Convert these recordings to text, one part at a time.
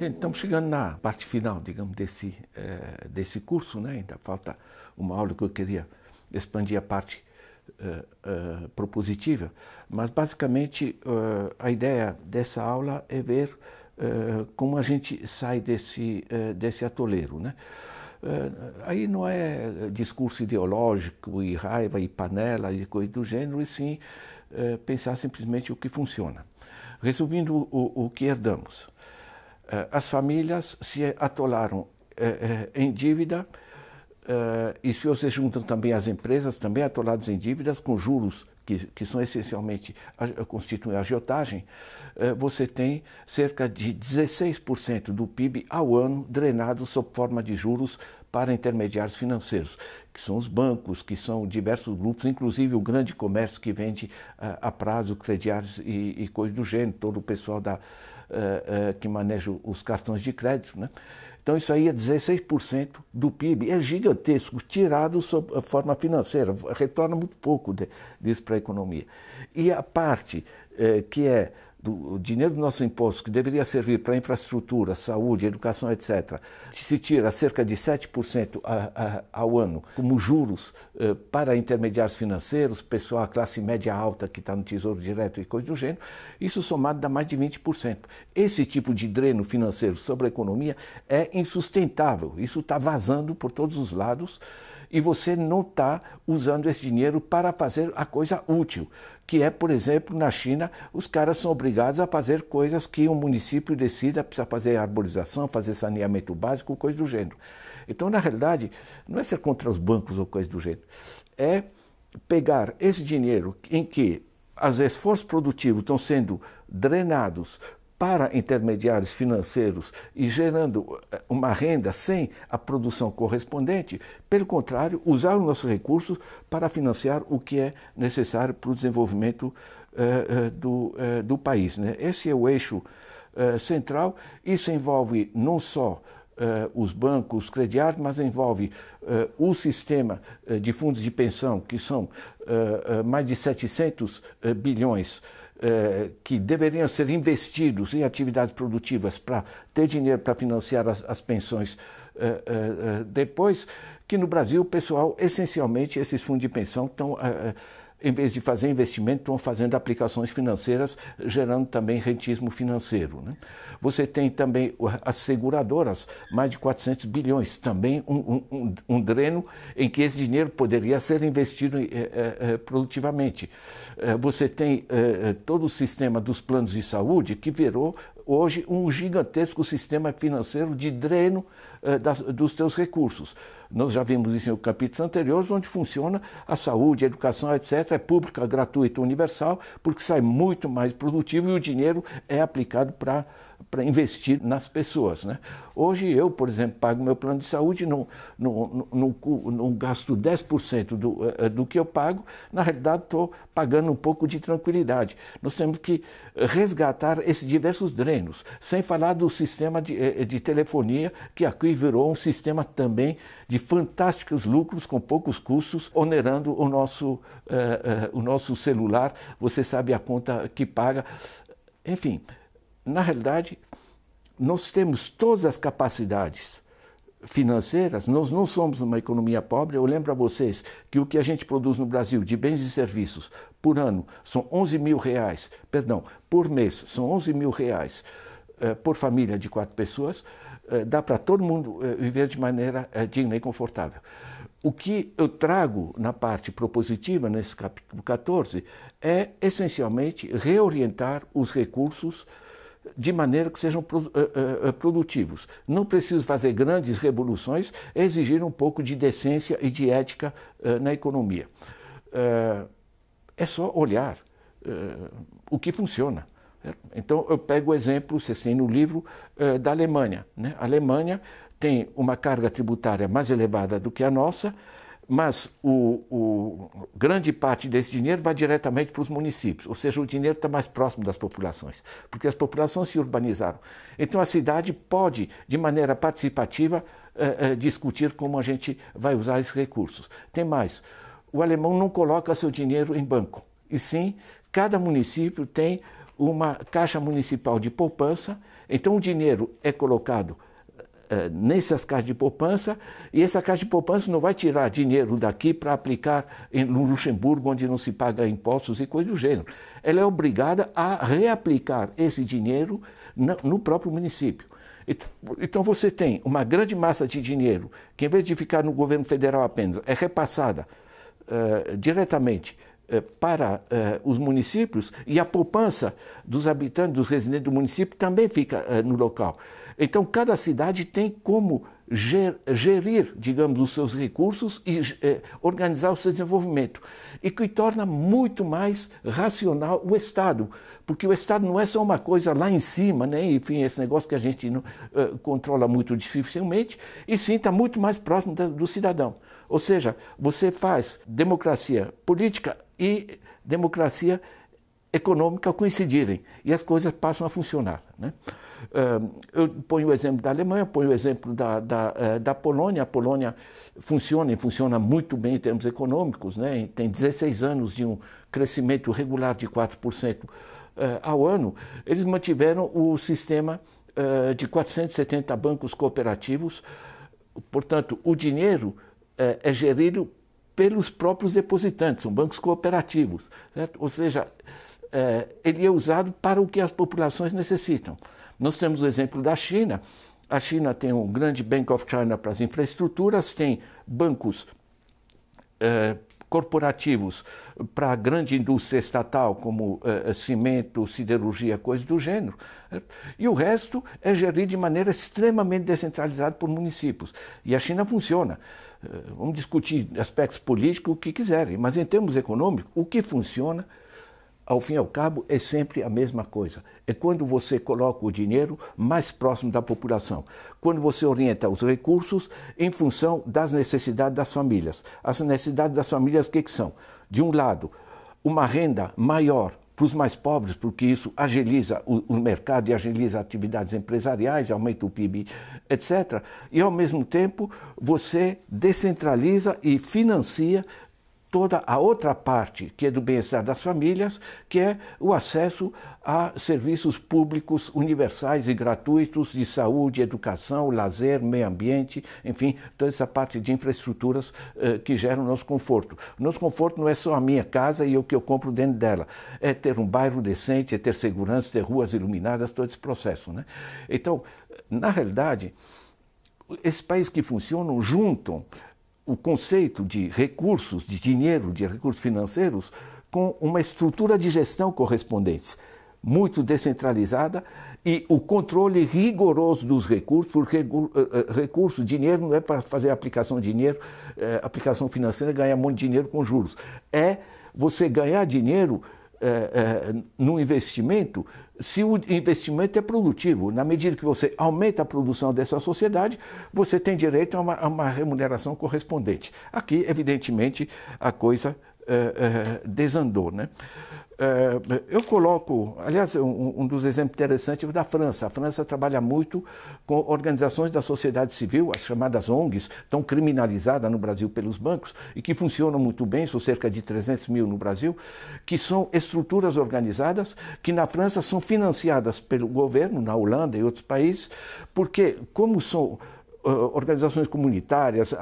Gente, estamos chegando na parte final, digamos, desse curso, né? Ainda falta uma aula que eu queria expandir a parte propositiva, mas basicamente a ideia dessa aula é ver como a gente sai desse atoleiro, né? Aí não é discurso ideológico e raiva e panela e coisa do gênero, e sim pensar simplesmente o que funciona. Resumindo o que herdamos. As famílias se atolaram em dívida e se você juntam também as empresas, também atoladas em dívidas, com juros que são essencialmente, constituem agiotagem, você tem cerca de 16% do PIB ao ano drenado sob forma de juros para intermediários financeiros, que são os bancos, que são diversos grupos, inclusive o grande comércio que vende a prazo, crediários e coisas do gênero, todo o pessoal que maneja os cartões de crédito, né? Então isso aí é 16% do PIB, é gigantesco, tirado sob forma financeira, retorna muito pouco disso para a economia. E a parte que é do dinheiro dos nossos impostos, que deveria servir para infraestrutura, saúde, educação, etc., se tira cerca de 7% ao ano como juros para intermediários financeiros, pessoal, a classe média alta que está no Tesouro Direto e coisa do gênero, isso somado dá mais de 20%. Esse tipo de dreno financeiro sobre a economia é insustentável, isso está vazando por todos os lados e você não está usando esse dinheiro para fazer a coisa útil, que é, por exemplo, na China, os caras são obrigados a fazer coisas que um município decida, precisa fazer arborização, fazer saneamento básico, coisa do gênero. Então, na realidade, não é ser contra os bancos ou coisa do gênero, é pegar esse dinheiro em que os esforços produtivos estão sendo drenados para intermediários financeiros e gerando uma renda sem a produção correspondente, pelo contrário, usar os nossos recursos para financiar o que é necessário para o desenvolvimento do país, né? Esse é o eixo central. Isso envolve não só os bancos, os crediários, mas envolve o sistema de fundos de pensão, que são mais de 700 bilhões que deveriam ser investidos em atividades produtivas para ter dinheiro para financiar as pensões depois, que no Brasil o pessoal, essencialmente, esses fundos de pensão estão, em vez de fazer investimento, estão fazendo aplicações financeiras, gerando também rentismo financeiro, né? Você tem também as seguradoras, mais de 400 bilhões, também um dreno em que esse dinheiro poderia ser investido produtivamente. Você tem todo o sistema dos planos de saúde, que virou hoje um gigantesco sistema financeiro de dreno dos teus recursos. Nós já vimos isso em capítulos anteriores, onde funciona a saúde, a educação, etc., é pública, gratuita, universal, porque sai muito mais produtivo e o dinheiro é aplicado para investir nas pessoas, né? Hoje eu, por exemplo, pago meu plano de saúde, não gasto 10% do que eu pago, na realidade estou pagando um pouco de tranquilidade. Nós temos que resgatar esses diversos drenos, sem falar do sistema de telefonia, que aqui virou um sistema também de fantásticos lucros com poucos custos, onerando o nosso celular, você sabe a conta que paga, enfim. Na realidade, nós temos todas as capacidades financeiras, nós não somos uma economia pobre. Eu lembro a vocês que o que a gente produz no Brasil de bens e serviços por ano são 11 mil reais, perdão, por mês são 11 mil reais por família de 4 pessoas, dá para todo mundo viver de maneira digna e confortável. O que eu trago na parte propositiva, nesse capítulo 14, é essencialmente reorientar os recursos de maneira que sejam produtivos. Não preciso fazer grandes revoluções, é exigir um pouco de decência e de ética na economia. É só olhar o que funciona. Então, eu pego o exemplo, vocês têm no livro, da Alemanha, né? A Alemanha tem uma carga tributária mais elevada do que a nossa, mas grande parte desse dinheiro vai diretamente para os municípios, ou seja, o dinheiro está mais próximo das populações, porque as populações se urbanizaram. Então a cidade pode, de maneira participativa, discutir como a gente vai usar esses recursos. Tem mais, o alemão não coloca seu dinheiro em banco, e sim, cada município tem uma caixa municipal de poupança Então o dinheiro é colocado nessas caixas de poupança, e essa caixa de poupança não vai tirar dinheiro daqui para aplicar no Luxemburgo, onde não se paga impostos e coisa do gênero. Ela é obrigada a reaplicar esse dinheiro no próprio município. Então você tem uma grande massa de dinheiro que, em vez de ficar no governo federal apenas, é repassada diretamente para os municípios, e a poupança dos habitantes, dos residentes do município também fica no local. Então, cada cidade tem como gerir, digamos, os seus recursos e organizar o seu desenvolvimento. E que torna muito mais racional o Estado, porque o Estado não é só uma coisa lá em cima, né? Enfim, esse negócio que a gente não controla muito dificilmente, e sim está muito mais próximo do cidadão. Ou seja, você faz democracia política e democracia econômica coincidirem, e as coisas passam a funcionar, né? Eu ponho o exemplo da Alemanha, ponho o exemplo da Polônia. A Polônia funciona, e funciona muito bem em termos econômicos, né? Tem 16 anos de um crescimento regular de 4% ao ano. Eles mantiveram o sistema de 470 bancos cooperativos. Portanto, o dinheiro é gerido pelos próprios depositantes, são bancos cooperativos, certo? Ou seja, ele é usado para o que as populações necessitam. Nós temos o exemplo da China. A China tem um grande Bank of China para as infraestruturas, tem bancos corporativos para a grande indústria estatal, como cimento, siderurgia, coisas do gênero. E o resto é gerido de maneira extremamente descentralizada por municípios. E a China funciona. Vamos discutir aspectos políticos, o que quiserem, mas em termos econômicos, o que funciona, ao fim e ao cabo, é sempre a mesma coisa. É quando você coloca o dinheiro mais próximo da população, quando você orienta os recursos em função das necessidades das famílias. As necessidades das famílias, o que são? De um lado, uma renda maior para os mais pobres, porque isso agiliza o mercado e agiliza atividades empresariais, aumenta o PIB, etc. E, ao mesmo tempo, você descentraliza e financia toda a outra parte, que é do bem-estar das famílias, que é o acesso a serviços públicos universais e gratuitos de saúde, educação, lazer, meio ambiente, enfim, toda essa parte de infraestruturas que geram o nosso conforto. O nosso conforto não é só a minha casa e o que eu compro dentro dela, é ter um bairro decente, é ter segurança, ter ruas iluminadas, todo esse processo, né? Então, na realidade, esses países que funcionam juntam o conceito de recursos, de dinheiro, de recursos financeiros, com uma estrutura de gestão correspondente, muito descentralizada, e o controle rigoroso dos recursos, porque recurso, dinheiro não é para fazer aplicação de dinheiro, aplicação financeira, ganhar um monte de dinheiro com juros. É você ganhar dinheiro no investimento, se o investimento é produtivo. Na medida que você aumenta a produção dessa sociedade, você tem direito a uma remuneração correspondente. Aqui, evidentemente, a coisa desandou, né? Eu coloco, aliás, um dos exemplos interessantes é o da França. A França trabalha muito com organizações da sociedade civil, as chamadas ONGs, tão criminalizadas no Brasil pelos bancos, e que funcionam muito bem, são cerca de 300 mil no Brasil, que são estruturas organizadas que na França são financiadas pelo governo, na Holanda e outros países, porque como são organizações comunitárias,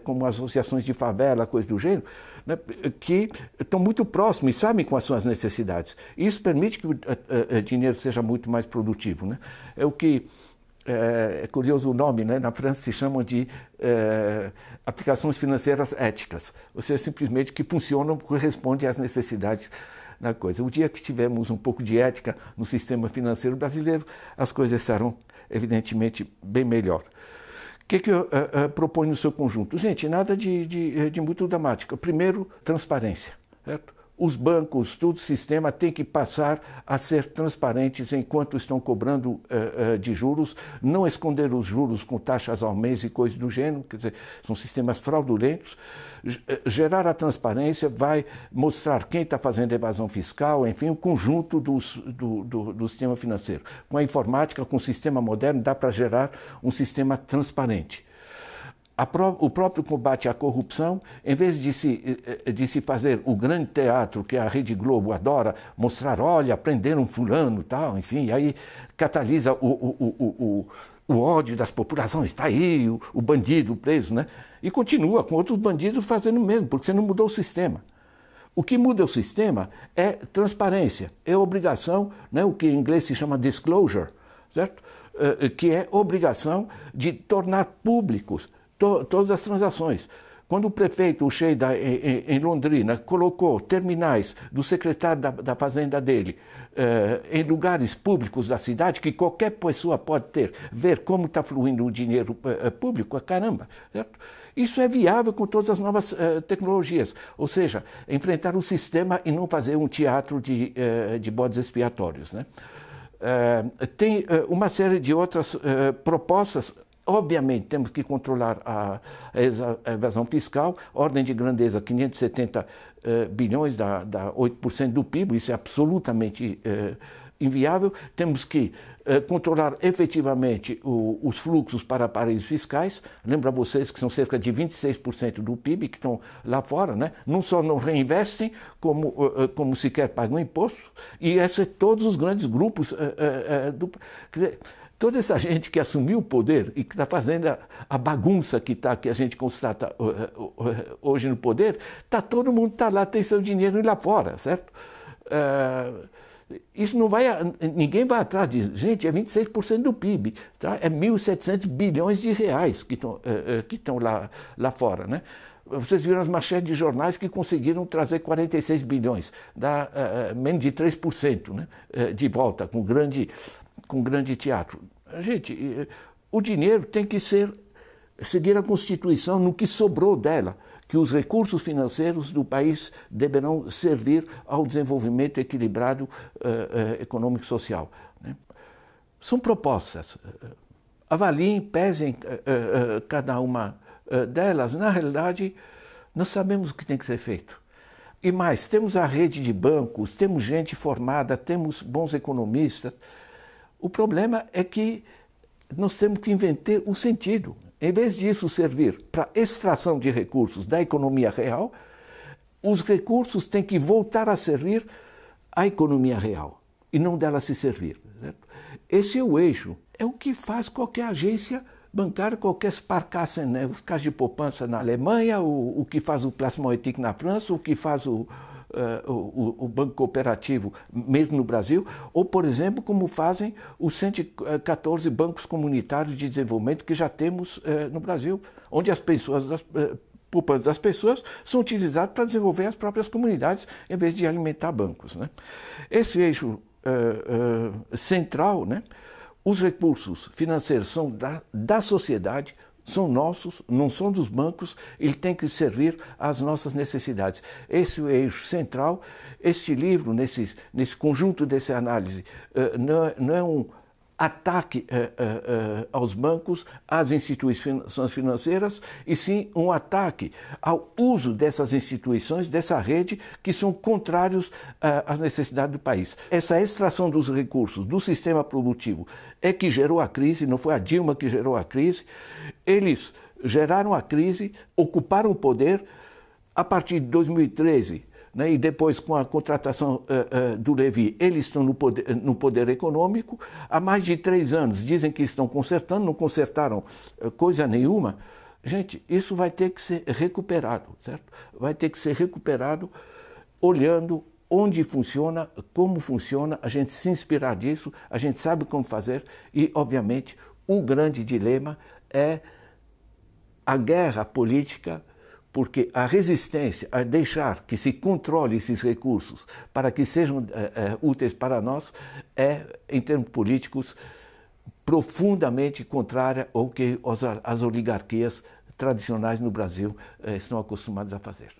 como associações de favela, coisas do gênero, né, que estão muito próximos e sabem quais são as necessidades. Isso permite que o dinheiro seja muito mais produtivo, né? É o que é curioso o nome, né? Na França se chamam de aplicações financeiras éticas, ou seja, simplesmente que funcionam porque respondem às necessidades da coisa. O dia que tivermos um pouco de ética no sistema financeiro brasileiro, as coisas serão, evidentemente, bem melhor. O que eu proponho no seu conjunto? Gente, nada de muito dramático. Primeiro, transparência, certo? Os bancos, todo o sistema tem que passar a ser transparentes enquanto estão cobrando de juros, não esconder os juros com taxas ao mês e coisas do gênero, quer dizer, são sistemas fraudulentos. Gerar a transparência vai mostrar quem está fazendo evasão fiscal, enfim, o conjunto do sistema financeiro. Com a informática, com o sistema moderno, dá para gerar um sistema transparente. O próprio combate à corrupção, em vez de se fazer o grande teatro que a Rede Globo adora, mostrar, olha, prenderam fulano, tal, enfim, aí catalisa o ódio das populações, está aí o bandido preso, né? E continua com outros bandidos fazendo o mesmo, porque você não mudou o sistema. O que muda o sistema é transparência, é obrigação, né, o que em inglês se chama disclosure, certo? Que é obrigação de tornar públicos todas as transações. Quando o prefeito, o Sheida, em Londrina, colocou terminais do secretário da fazenda dele em lugares públicos da cidade, que qualquer pessoa pode ver como está fluindo o dinheiro público, caramba, certo? Isso é viável com todas as novas tecnologias, ou seja, enfrentar o sistema e não fazer um teatro de bodes expiatórios, né? Tem uma série de outras propostas. Obviamente, temos que controlar a evasão fiscal, ordem de grandeza 570 bilhões, dá 8% do PIB, isso é absolutamente inviável. Temos que controlar efetivamente os fluxos para paraísos fiscais. Lembro a vocês que são cerca de 26% do PIB que estão lá fora, né? Não só não reinvestem, como sequer pagam imposto, e esses todos os grandes grupos quer dizer, toda essa gente que assumiu o poder e que está fazendo a bagunça que a gente constata hoje no poder, todo mundo está lá, tem seu dinheiro lá fora, certo? Isso não vai, ninguém vai atrás disso. Gente, é 26% do PIB, tá? É 1.700 bilhões de reais que estão lá fora, né? Vocês viram as manchetes de jornais que conseguiram trazer 46 bilhões, dá menos de 3%, né? De volta, com grande teatro. Gente, o dinheiro tem que seguir a Constituição no que sobrou dela, que os recursos financeiros do país deverão servir ao desenvolvimento equilibrado econômico e social, né? São propostas. Avaliem, pesem cada uma delas. Na realidade, nós sabemos o que tem que ser feito. E mais, temos a rede de bancos, temos gente formada, temos bons economistas. O problema é que nós temos que inventar um sentido. Em vez disso servir para extração de recursos da economia real, os recursos têm que voltar a servir à economia real e não dela se servir, certo? Esse é o eixo. É o que faz qualquer agência bancária, qualquer Sparkassen, né? Os casos de poupança na Alemanha, o que faz o Plasmoetic na França, o que faz o Banco Cooperativo, mesmo no Brasil, ou, por exemplo, como fazem os 114 bancos comunitários de desenvolvimento que já temos no Brasil, onde as poupanças das pessoas são utilizadas para desenvolver as próprias comunidades, em vez de alimentar bancos, né? Esse eixo central, né? Os recursos financeiros são da sociedade, são nossos, não são dos bancos, ele tem que servir às nossas necessidades. Esse é o eixo central. Este livro, nesse conjunto dessa análise, não é um ataque aos bancos, às instituições financeiras, e sim um ataque ao uso dessas instituições, dessa rede, que são contrários às necessidades do país. Essa extração dos recursos do sistema produtivo é que gerou a crise, não foi a Dilma que gerou a crise. Eles geraram a crise, ocuparam o poder a partir de 2013, né, e depois com a contratação do Levy, eles estão no poder econômico. Há mais de 3 anos dizem que estão consertando, não consertaram coisa nenhuma. Gente, isso vai ter que ser recuperado, certo? Vai ter que ser recuperado olhando onde funciona, como funciona, a gente se inspirar disso, a gente sabe como fazer e, obviamente, o grande dilema é a guerra política, porque a resistência a deixar que se controle esses recursos para que sejam úteis para nós é, em termos políticos, profundamente contrária ao que as oligarquias tradicionais no Brasil estão acostumadas a fazer.